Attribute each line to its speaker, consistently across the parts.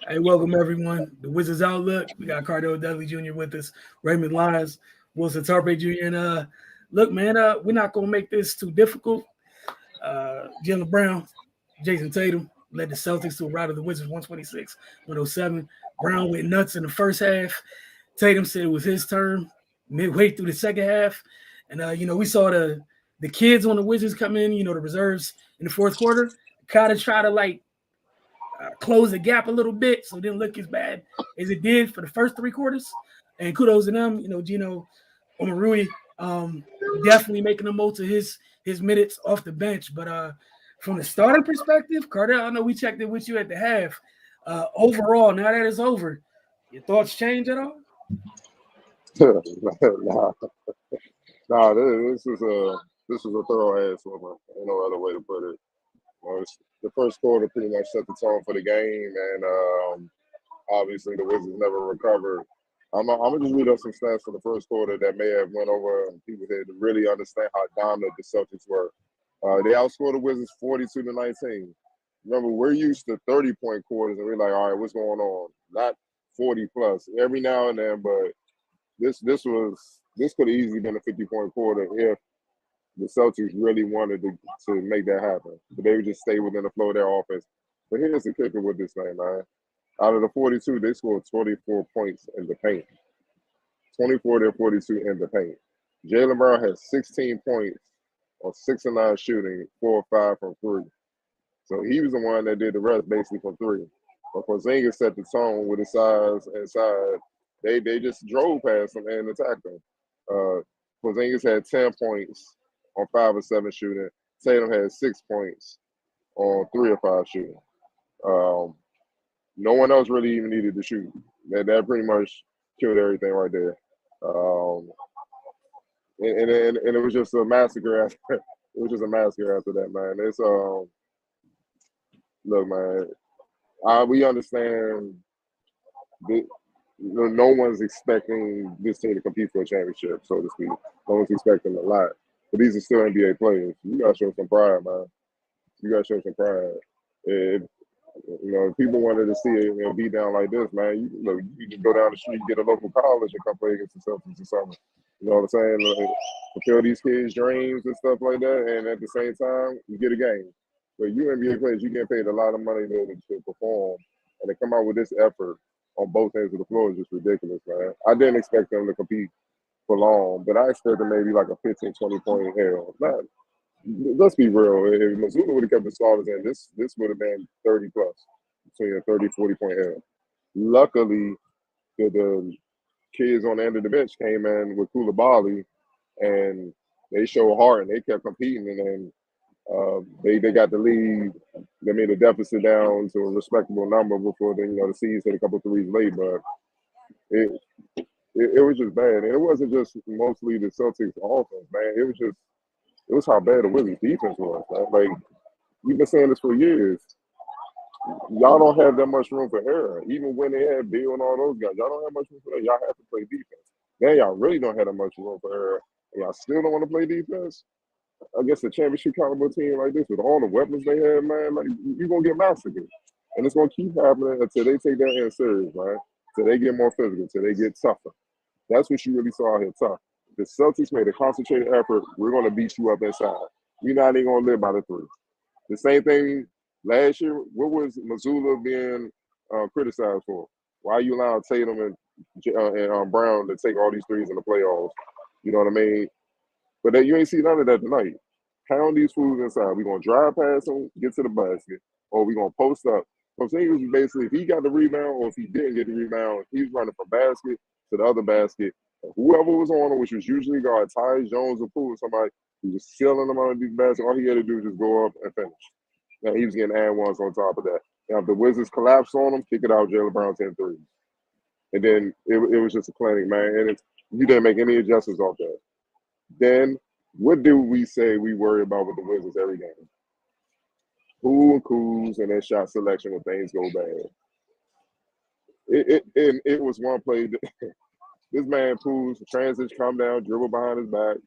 Speaker 1: Hey, welcome everyone. The Wizards Outlook. We got Cardell Dudley Jr. with us, Raymond Lyons, Wilson Tarpe Jr. And look, man, we're not gonna make this too difficult. Jalen Brown, Jason Tatum led the Celtics to a rout of the Wizards 126-107. Brown went nuts in the first half. Tatum said it was his turn midway through the second half. And we saw the kids on the Wizards come in, the reserves in the fourth quarter, kind of try to close the gap a little bit so it didn't look as bad as it did for the first three quarters. And kudos to them, Gino Omarui definitely making the most of his minutes off the bench. But from the starting perspective, Cardell, I know we checked it with you at the half. Overall, now that it's over, your thoughts change at all?
Speaker 2: nah, nah, this is a thorough ass woman. Ain't no other way to put it. The first quarter pretty much set the tone for the game, and obviously the Wizards never recovered. I'm gonna just read up some stats for the first quarter that may have went over people's head to really understand how dominant the Celtics were. They outscored the Wizards 42-19. Remember, we're used to 30-point quarters, and we're like, all right, what's going on? Not 40 plus every now and then, but this could have easily been a 50-point quarter if the Celtics really wanted to make that happen. But they would just stay within the flow of their offense. But here's the kicker with this thing, man. Out of the 42, they scored 24 points in the paint. 24 to 42 in the paint. Jalen Brown had 16 points on 6 and 9 shooting, 4 or 5 from 3. So he was the one that did the rest basically from 3. But Porzingis set the tone with his size inside. They just drove past him and attacked him. Porzingis had 10 points on 5 or 7 shooting. Tatum had 6 points on 3 or 5 shooting. No one else really even needed to shoot. That pretty much killed everything right there. And it was just a massacre after it was just a massacre after that, man. It's look, man, we understand that no one's expecting this team to compete for a championship, so to speak. No one's expecting a lot. But these are still NBA players. You gotta show some pride, man. You gotta show some pride. If people wanted to see it beat down like this, man, you can go down the street, get a local college, and come play against the Celtics or something. You know what I'm saying? Fulfill these kids' dreams and stuff like that, and at the same time, you get a game. But you NBA players, you get paid a lot of money to perform, and to come out with this effort on both ends of the floor is just ridiculous, man. I didn't expect them to compete for long, but I expected maybe like a 15, 20-point hell. Let's be real. If Missoula would have kept the starters in, this would have been 30 plus, between a 30, 40-point hell. Luckily, the kids on the end of the bench came in with Koulibaly, and they showed heart and they kept competing, and then they got the lead. They made a deficit down to a respectable number before the Seas hit a couple threes late, but it was just bad. And it wasn't just mostly the Celtics offense, man. It was how bad the Wizards defense was, man. Like, we've been saying this for years. Y'all don't have that much room for error. Even when they had Bill and all those guys, y'all don't have much room for that. Y'all have to play defense. Now y'all really don't have that much room for error. And y'all still don't want to play defense? Against a championship caliber team like this, with all the weapons they have, man, like, you're going to get massacred. And it's going to keep happening until they take that in serious, man. Until they get more physical, until they get tougher. That's what you really saw out here, tough. The Celtics made a concentrated effort. We're going to beat you up inside. We're not even going to live by the 3. The same thing last year. What was Missoula being criticized for? Why are you allowing Tatum and Brown to take all these threes in the playoffs? You know what I mean? But you ain't see none of that tonight. Pound these fools inside. We're going to drive past them, get to the basket, or we're going to post up. So saying basically, if he got the rebound or if he didn't get the rebound, he's running from basket to the other basket. Whoever was on him, which was usually guard Tyus Jones or Poole, somebody who was sealing them on these baskets, all he had to do was just go up and finish. Now he was getting and ones on top of that. Now if the Wizards collapsed on him, kick it out, Jalen Brown 10 threes. And then it was just a clinic, man. And you didn't make any adjustments off that. Then what do we say we worry about with the Wizards every game? Who and Kuz and their shot selection when things go bad. It was one play. This man Kuz, transition, come down, dribble behind his back.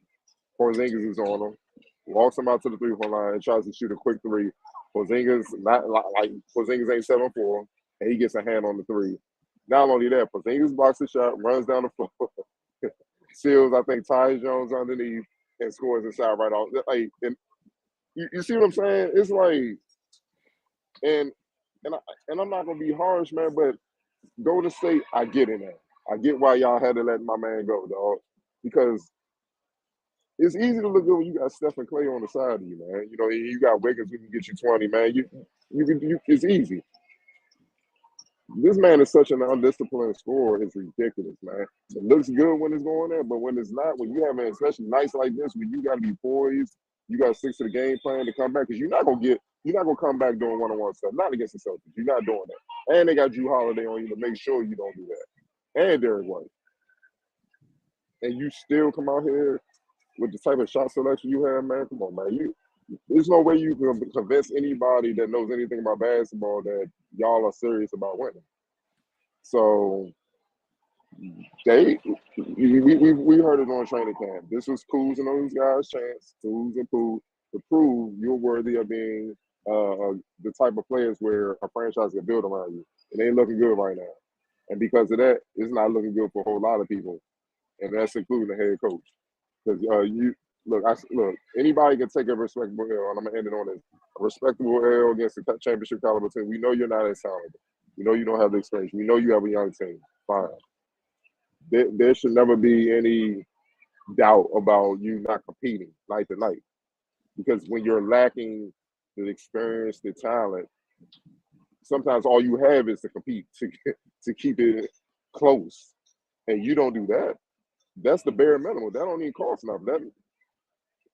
Speaker 2: Porzingis is on him. Walks him out to the 3-point line and tries to shoot a quick 3. Porzingis ain't 7'4". and he gets a hand on the three. Not only that, Porzingis blocks the shot, runs down the floor, seals, I think, Tyus Jones underneath, and scores inside right off. Like, and you see what I'm saying? It's like, and I'm not gonna be harsh, man, but Golden State, I get it, man. I get why y'all had to let my man go, dog, because it's easy to look good when you got Steph and Clay on the side of you, man. You know, you got Wiggins who can get you 20, man. It's easy. This man is such an undisciplined scorer. It's ridiculous, man. It looks good when it's going there, but when it's not, when you have an especially nights like this, when you got to be poised, you got to stick to the game plan to come back, because you're not gonna come back doing one-on-one stuff. Not against the Celtics. You're not doing that. And they got Drew Holiday on you to make sure you don't do that. And Derek White. And you still come out here with the type of shot selection you have, man. Come on, man. There's no way you can convince anybody that knows anything about basketball that y'all are serious about winning. So we heard it on training camp. This was Kuz and those guys' chance, Kuz and Pooh, to prove you're worthy of being the type of players where a franchise can build around you. It ain't looking good right now. And because of that, it's not looking good for a whole lot of people. And that's including the head coach. Because look, anybody can take a respectable L, and I'm gonna end it on this. A respectable L against a championship caliber team. We know you're not as talented. We know you don't have the experience. We know you have a young team. Fine. There should never be any doubt about you not competing night to night. Because when you're lacking the experience, the talent, sometimes all you have is to compete to keep it close, and you don't do that. That's the bare minimum. That don't even cost enough.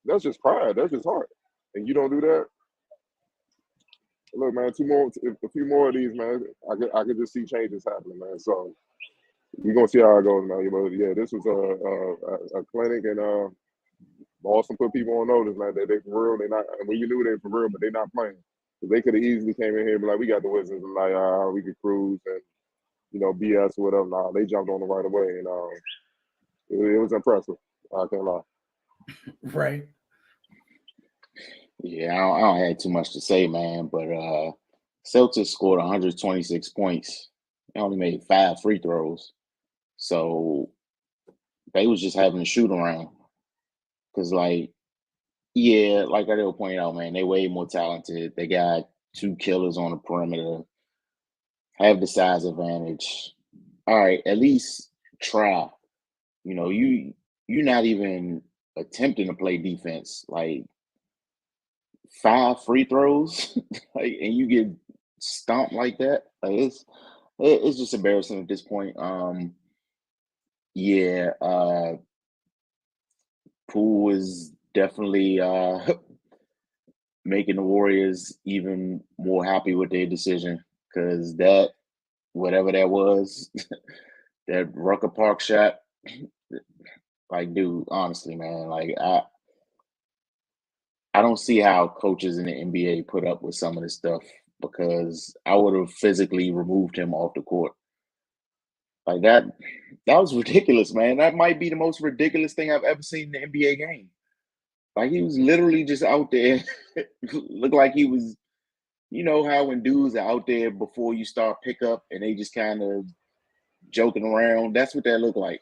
Speaker 2: That's just pride. That's just heart. And you don't do that. Look, man, a few more of these, man. I could just see changes happening, man. So we're gonna see how it goes, man. But yeah, this was a clinic, and Boston put people on notice, man. They for real. They not. I mean, you knew they for real, but they not playing. Because they could have easily came in here and be like, we got the Wizards, and like, we could cruise and BS or whatever. Nah, they jumped on the right away, and it was impressive. I can't lie.
Speaker 1: Right.
Speaker 3: Yeah, I don't have too much to say, man. But Celtics scored 126 points. They only made 5 free throws, so they was just having to shoot around. Cause like I did point out, man, they way more talented. They got 2 killers on the perimeter, have the size advantage. All right, at least try. You're not even attempting to play defense. Like 5 free throws, like, and you get stomped like that. Like it's just embarrassing at this point. Yeah, Poole is definitely making the Warriors even more happy with their decision, because that, whatever that was, that Rucker Park shot, like, dude, honestly, man, like I don't see how coaches in the NBA put up with some of this stuff, because I would have physically removed him off the court. Like that was ridiculous, man. That might be the most ridiculous thing I've ever seen in the NBA game. Like, he was literally just out there. Looked like he was, you know how when dudes are out there before you start pickup and they just kind of joking around? That's what that looked like.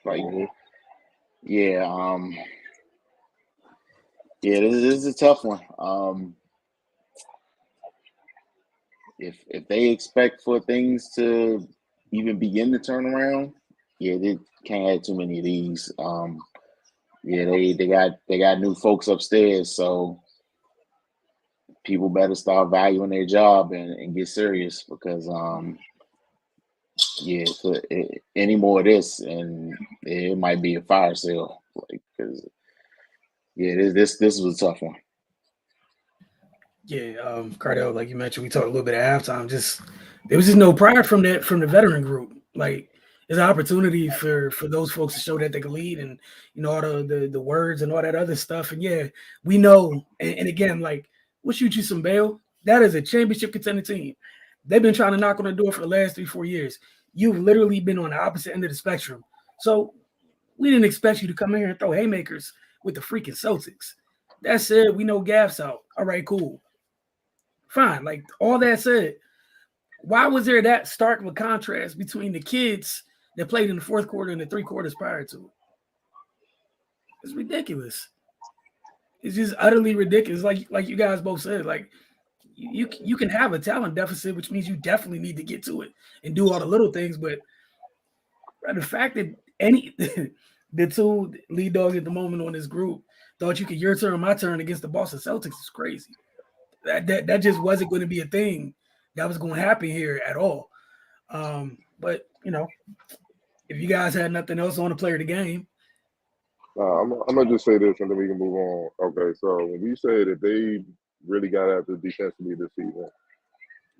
Speaker 3: Like, yeah, this is a tough one. If they expect for things to even begin to turn around, yeah, they can't have too many of these. Yeah, they got new folks upstairs, so people better start valuing their job and get serious, because yeah, any more of this, and it might be a fire sale. Like, because yeah, this was a tough one.
Speaker 1: Yeah, Cardell, like you mentioned, we talked a little bit at halftime. There was just no pride from the veteran group. Like, it's an opportunity for those folks to show that they can lead, and all the words and all that other stuff. And yeah, we know. And again, like, we'll shoot you some bail. That is a championship contending team. They've been trying to knock on the door for the last 3-4 years. You've literally been on the opposite end of the spectrum. So we didn't expect you to come in here and throw haymakers with the freaking Celtics. That said, we know Gaff's out. All right, cool. Fine. Like, all that said, Why was there that stark of a contrast between the kids that played in the fourth quarter and the 3 quarters prior to it? It's ridiculous. It's just utterly ridiculous. Like you guys both said, like you can have a talent deficit, which means you definitely need to get to it and do all the little things. But the fact that the two lead dogs at the moment on this group thought you could your turn, my turn against the Boston Celtics is crazy. That just wasn't going to be a thing that was going to happen here at all. But if you guys had nothing else on to play the game,
Speaker 2: I'm gonna just say this and then we can move on. Okay, so when we say that they really got after defensively this season,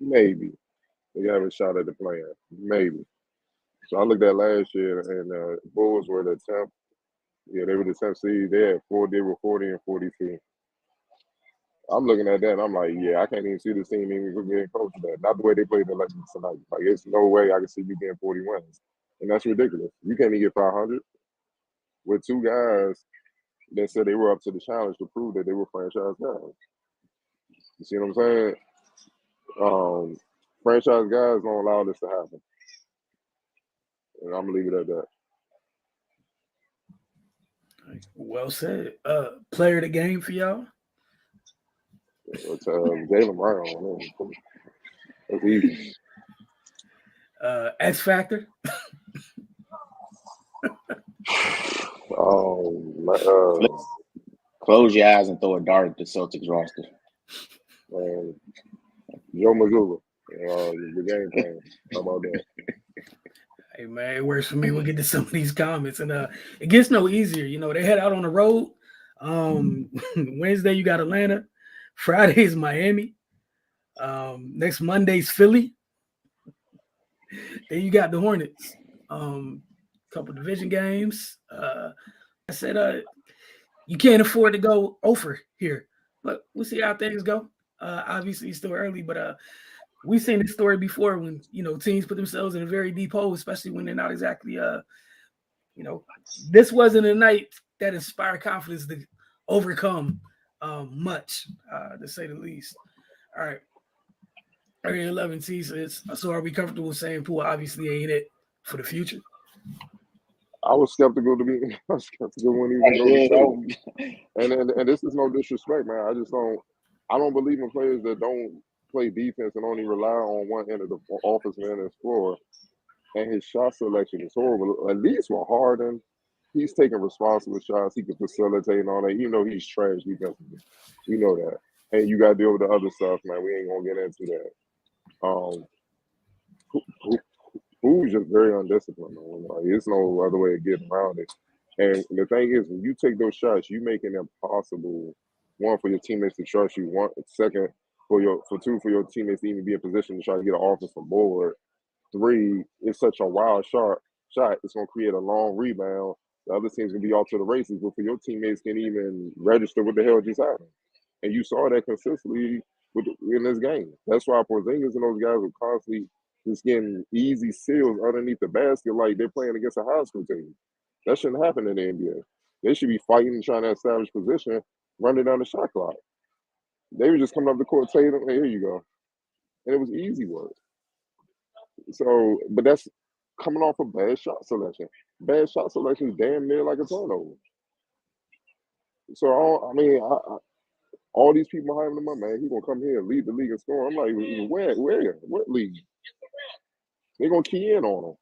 Speaker 2: maybe they have a shot at the plan. Maybe. So I looked at last year and Bulls were the 10th. Yeah, they were the 10th seed. They were 40 and 42. I'm looking at that and I'm like, yeah, I can't even see this team even getting close to that. Not the way they played the Legends tonight. Like, it's no way I can see you getting 40 wins. And that's ridiculous. You can't even get 500 with two guys that said they were up to the challenge to prove that they were franchise guys. You see what I'm saying? Franchise guys don't allow this to happen. And I'm going to leave it at that.
Speaker 1: well said. Player of the game for y'all?
Speaker 2: It's Jaylen Brown. That's easy.
Speaker 1: X Factor?
Speaker 3: Close your eyes and throw a dart at the Celtics roster.
Speaker 2: Joe Mazzulla, the game plan. How about that?
Speaker 1: Hey man, it works for me. We'll get to some of these comments, and it gets no easier. They head out on the road. Wednesday you got Atlanta. Friday's Miami. Next Monday's Philly. Then you got the Hornets. Couple division games. I said you can't afford to go over here, but we'll see how things go. Obviously, it's still early, but we've seen this story before when teams put themselves in a very deep hole, especially when they're not exactly this wasn't a night that inspired confidence to overcome much, to say the least. All right. Area 11T says, so are we comfortable saying Poole obviously ain't it for the future?
Speaker 2: I was skeptical when he was going to say. And this is no disrespect, man. I don't believe in players that don't play defense and only rely on one end of the offensive end of the floor. And his shot selection is horrible. At least with Harden, he's taking responsible shots. He can facilitate and all that. You know he's trash defensively. You know that. And you got to deal with the other stuff, man. We ain't going to get into that. Who's just very undisciplined, man. Like, there's no other way of getting around it. And the thing is, when you take those shots, you make it impossible, one, for your teammates to trust you. One, second, for your teammates to even be in position to try to get an offensive board. 3, it's such a wild shot. It's going to create a long rebound. The other team's going to be off to the races, but for your teammates can even register what the hell just happened. And you saw that consistently in this game. That's why Porzingis and those guys were constantly just getting easy seals underneath the basket like they're playing against a high school team. That shouldn't happen in the NBA. They should be fighting and trying to establish position, running down the shot clock. They were just coming up the court, Tatum, hey, here you go. And it was easy work. So, but that's coming off of bad shot selection. Bad shot selection is damn near like a turnover. So, all these people hyping him up, man, he's going to come here and lead the league in scoring. I'm like, where? What league? They're going to key in on him.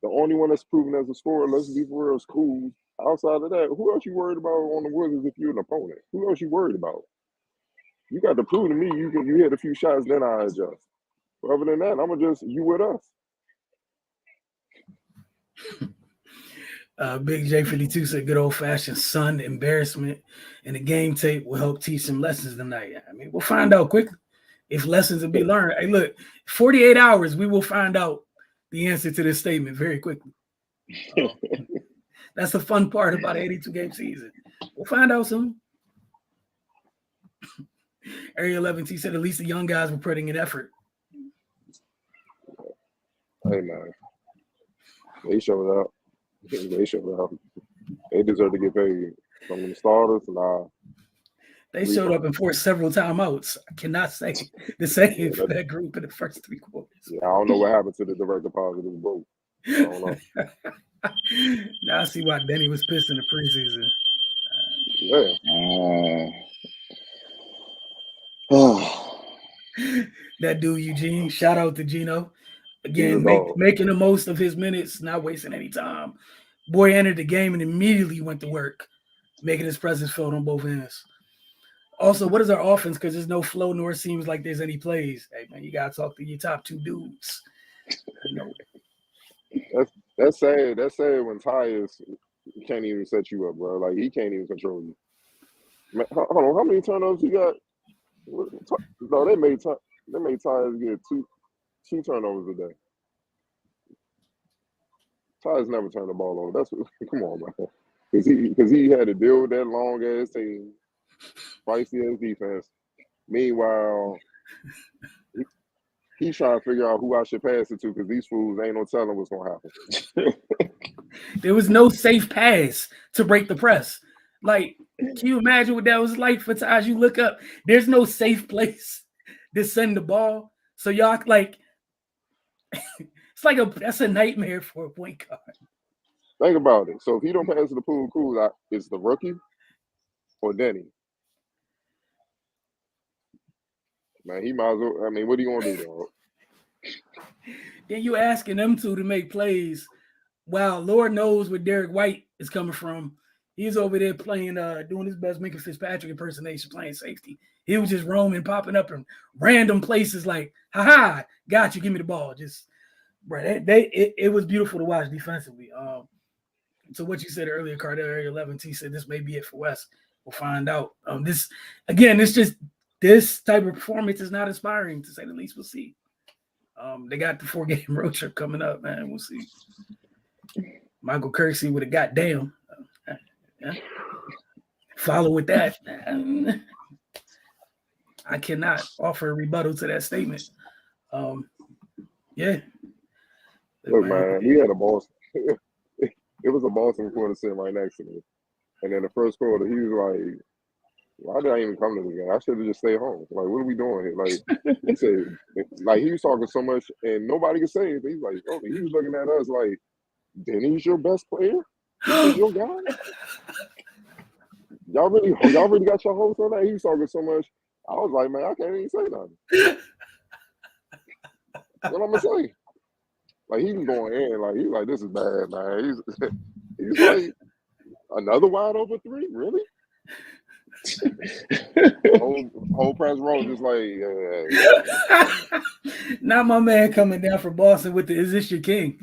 Speaker 2: The only one that's proven as a scorer, let's be for real, is Cool. Outside of that, who else you worried about on the Wizards if you're an opponent? Who else you worried about? You got to prove to me you hit a few shots, then I adjust. But other than that, I'm going to just, you with us.
Speaker 1: Big J52 said good old-fashioned Sun embarrassment, and the game tape will help teach some lessons tonight. I mean, we'll find out quickly if lessons will be learned. Hey, look, 48 hours, we will find out the answer to this statement very quickly. That's the fun part about an 82-game season. We'll find out soon. Area 11T said at least the young guys were putting in effort.
Speaker 2: Hey, man. They showed up. They deserve to get paid. Some of them starters, nah.
Speaker 1: They showed up and forced several timeouts. I cannot say the same for that group in the first 3 quarters.
Speaker 2: Yeah, I don't know what happened to the direct deposit vote. I don't know.
Speaker 1: Now I see why Denny was pissed in the preseason. That dude Eugene, shout out to Gino. Again, making the most of his minutes, not wasting any time. Boy entered the game and immediately went to work, making his presence felt on both ends. Also, what is our offense? Because there's no flow, nor seems like there's any plays. Hey, man, you got to talk to your top 2 dudes. No.
Speaker 2: That's sad. That's sad when Tyus can't even set you up, bro. Like, he can't even control you. Man, hold on, how many turnovers he got? No, they made Tyus get two turnovers a day. Tyus never turned the ball over. That's what, come on, man. Because he had to deal with that long ass team, feisty ass defense. Meanwhile, he's trying to figure out who I should pass it to because these fools ain't no telling what's gonna happen.
Speaker 1: There was no safe pass to break the press. Like, can you imagine what that was like for Taj? You look up, there's no safe place to send the ball. So y'all like, it's like that's a nightmare for a point guard.
Speaker 2: Think about it. So if he don't pass to the pool, cool. It's the rookie or Denny. Man, he might as well. I mean, what are you gonna do, dog?
Speaker 1: Then you asking them two to make plays. Wow, Lord knows where Derek White is coming from. He's over there playing, doing his best Minka Fitzpatrick impersonation, playing safety. He was just roaming, popping up in random places like, ha, got you, give me the ball. Just, bro, it was beautiful to watch defensively. So what you said earlier, Cardell, Area 11, T said this may be it for West. We'll find out. This type of performance is not inspiring, to say the least. We'll see. They got the 4-game road trip coming up, man. We'll see. Michael Kersey with a goddamn. Follow with that. I cannot offer a rebuttal to that statement. Yeah.
Speaker 2: Look, man, we had a Boston. It was a Boston reporter sitting right next to me. And in the first quarter, he was like, why did I even come to this game? I should have just stayed home. Like, what are we doing here? Like, he said, like, he was talking so much and nobody could say anything. He's like, oh, he was looking at us like, Denny's your best player? This is your guy? Y'all really got your hopes on that? He was talking so much. I was like, man, I can't even say nothing. What I'm gonna say? Like, he was going in, like, he was like, this is bad, man. He's like, another wide open 3? Really? whole press row just like,
Speaker 1: Now my man coming down from Boston with the "Is this your king?"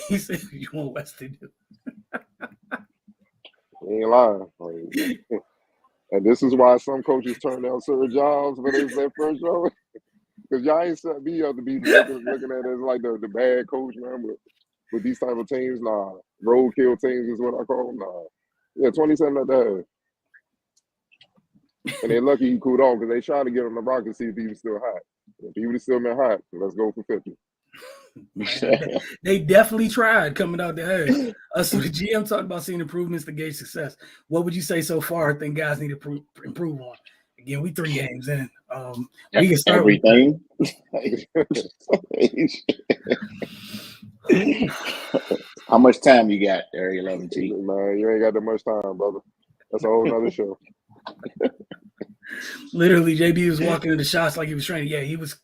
Speaker 1: He said, "You want West to do?"
Speaker 2: He ain't lying. Like, and this is why some coaches turn down certain jobs when it's their first job. Because y'all ain't set me up to be looking at it as like the bad coach, man. But with these type of teams, nah. Roadkill teams is what I call them, nah. Yeah, 27 at that. And they're lucky he cooled off because they tried to get on the rock to see if he was still hot. If he would have still been hot, let's go for 50.
Speaker 1: They definitely tried coming out there. So the GM talked about seeing improvements to gauge success. What would you say so far? I think guys need to improve on. Again, we 3 games in. We can start
Speaker 3: everything. How much time you got, Area 11 T?
Speaker 2: Man, you ain't got that much time, brother. That's a whole nother show.
Speaker 1: Literally, JB was walking into shots like he was training. Yeah, he was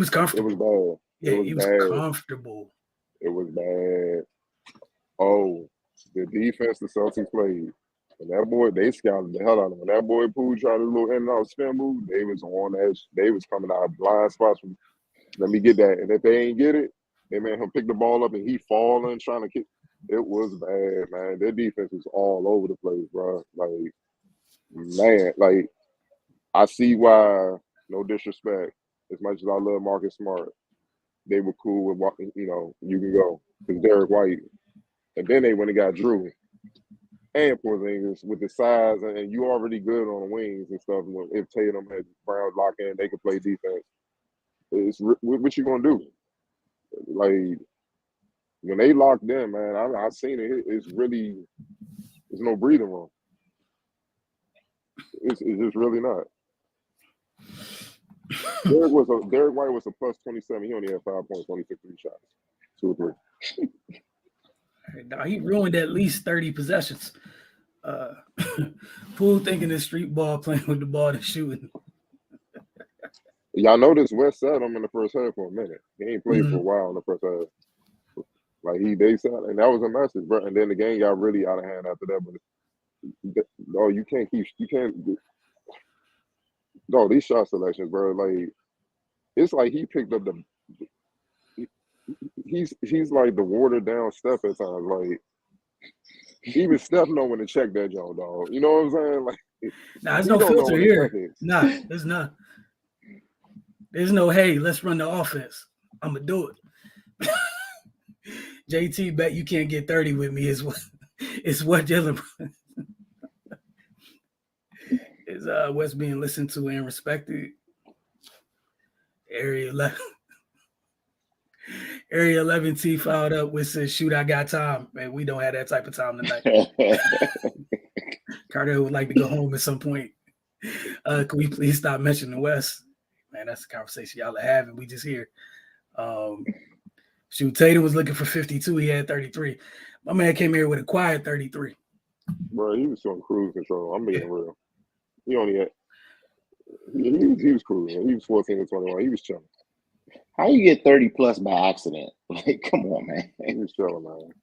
Speaker 1: comfortable.
Speaker 2: It was bad.
Speaker 1: Yeah, he was comfortable.
Speaker 2: It was bad. Oh, the defense the Celtics played. And that boy, they scouted the hell out of him. When that boy Poole tried a little in and out spin move, they was on that. They was coming out blind spots. Let me get that. And if they ain't get it, they made him pick the ball up and he falling, trying to kick. It was bad, man. Their defense was all over the place, bro. Like, man, like, I see why, no disrespect, as much as I love Marcus Smart, they were cool with, you can go. Because Derek White. And then they went and got Drew and Porzingis with the size, and you already good on the wings and stuff. If Tatum had Brown lock in, they could play defense. What you gonna do? Like, when they locked in, man, I seen it. It's really, there's no breathing room. It's just really not. Derek White was a plus 27. He only had 5 points, only took 3 shots, 2 or 3.
Speaker 1: Now, he ruined at least 30 possessions. Poole thinking it's street ball, playing with the ball and shooting.
Speaker 2: Y'all notice West sat him in the first half for a minute. He ain't played for a while in the first half. Like they sat, and that was a message, bro. And then the game got really out of hand after that. But no, you can't. No, these shot selections, bro. Like it's like he picked up the. He's like the watered down Steph at times. Like even Steph know when to check that Joe, dog. You know what I'm saying? Like
Speaker 1: nah, there's no filter here. Nah, there's not. There's no, hey, let's run the offense. I'm gonna do it. JT bet you can't get 30 with me is what Jalen is what's being listened to and respected. Area 11 T fouled up with says, shoot, I got time. Man, we don't have that type of time tonight. Carter would like to go home at some point. Can we please stop mentioning the West? Man, that's the conversation y'all are having. We just here. Shoot, Tatum was looking for 52. He had 33. My man came here with a quiet 33.
Speaker 2: Bro, he was on cruise control. I'm being real. He only had he was cruising. He was 14 to 21. He was chilling.
Speaker 3: How you get 30 plus by accident? Like, come on, man.
Speaker 2: He was chilling, man.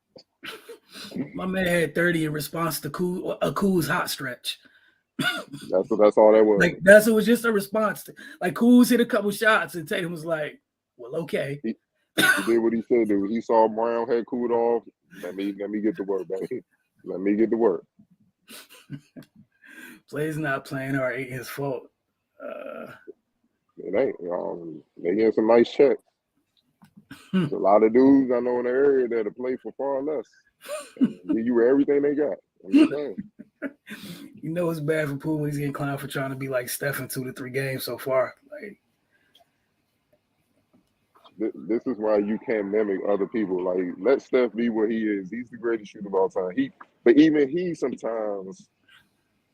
Speaker 1: My man had 30 in response to Cool's hot stretch.
Speaker 2: That's all that was.
Speaker 1: Like it was just a response to, like, Cool's hit a couple shots and Tatum was like, well, okay.
Speaker 2: He did what he said do. He saw Brown had cooled off. Let me get to work, baby. Let me get to work.
Speaker 1: Play's not playing or ain't his fault.
Speaker 2: It ain't. They get some nice checks. There's a lot of dudes I know in the area that'll play for far less. Give you everything they got. I'm just saying.
Speaker 1: You know it's bad for Poole when he's getting clowned for trying to be like Steph in 2 to 3 games so far. Like,
Speaker 2: this is why you can't mimic other people. Like, let Steph be what he is. He's the greatest shooter of all time. But even he sometimes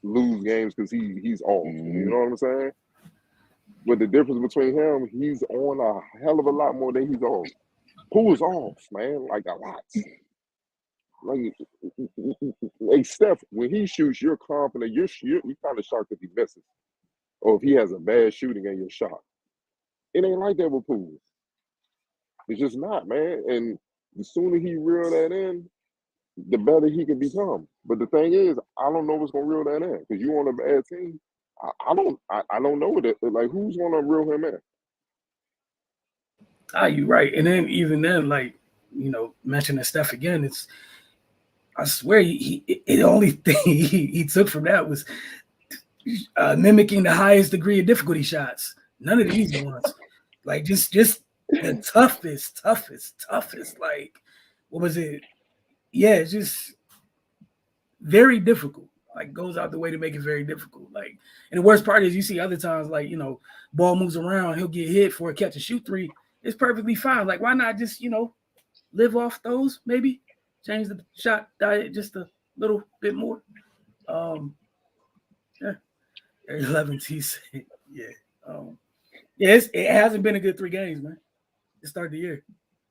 Speaker 2: lose games because he's off. You know what I'm saying? But the difference between him, he's on a hell of a lot more than he's off. Poole's off, man, like a lot. Like Steph, when he shoots, you're confident. You're kind of shocked if he misses, or if he has a bad shooting and you're shocked. It ain't like that with Poole. It's just not, man. And the sooner he reel that in, the better he can become. But the thing is, I don't know what's gonna reel that in because you on a bad team. I don't know what it like. Who's gonna reel him in?
Speaker 1: you're right. And then even then, like, you know, mentioning Steph again, I swear the only thing he took from that was mimicking the highest degree of difficulty shots. None of the easy ones. Like just the toughest. Like, what was it? Yeah, it's just very difficult. Like, goes out the way to make it very difficult. Like, and the worst part is you see other times, like, you know, ball moves around, he'll get hit for a catch and shoot 3. It's perfectly fine. Like, why not just, you know, live off those maybe? Change the shot diet just a little bit more. Yeah. 11 T said, yeah. It hasn't been a good 3 games, man. To start the year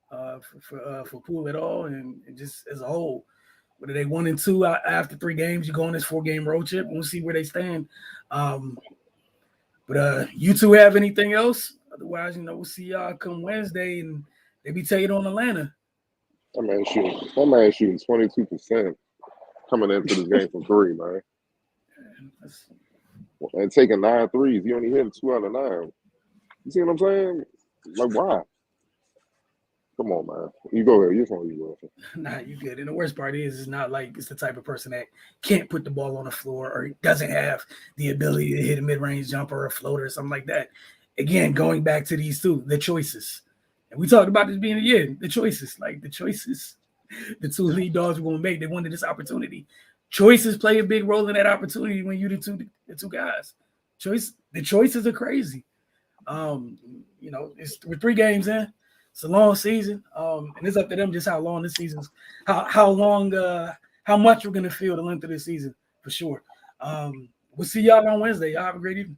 Speaker 1: for Poole at all, and just as a whole. Whether they 1 and 2 after 3 games, you go on this 4-game road trip. We'll see where they stand. But you two have anything else? Otherwise, you know, we'll see y'all come Wednesday, and they be taking on Atlanta.
Speaker 2: That man shooting 22% coming into this game from 3, man. And taking 9 threes. He only hit 2 out of 9. You see what I'm saying? Like, why? Come on, man. You go ahead. You just want to go.
Speaker 1: Nah, you good. And the worst part is, it's not like it's the type of person that can't put the ball on the floor or doesn't have the ability to hit a mid-range jumper or a floater or something like that. Again, going back to these two, the choices. And we talked about this being a year, the choices. Like, the choices the 2 lead dogs were going to make. They wanted this opportunity. Choices play a big role in that opportunity when you the two guys. The choices are crazy. You know, we're 3 games in. It's a long season, and it's up to them just how long this season's, how long, how much we're gonna feel the length of this season for sure. We'll see y'all on Wednesday. Y'all have a great evening.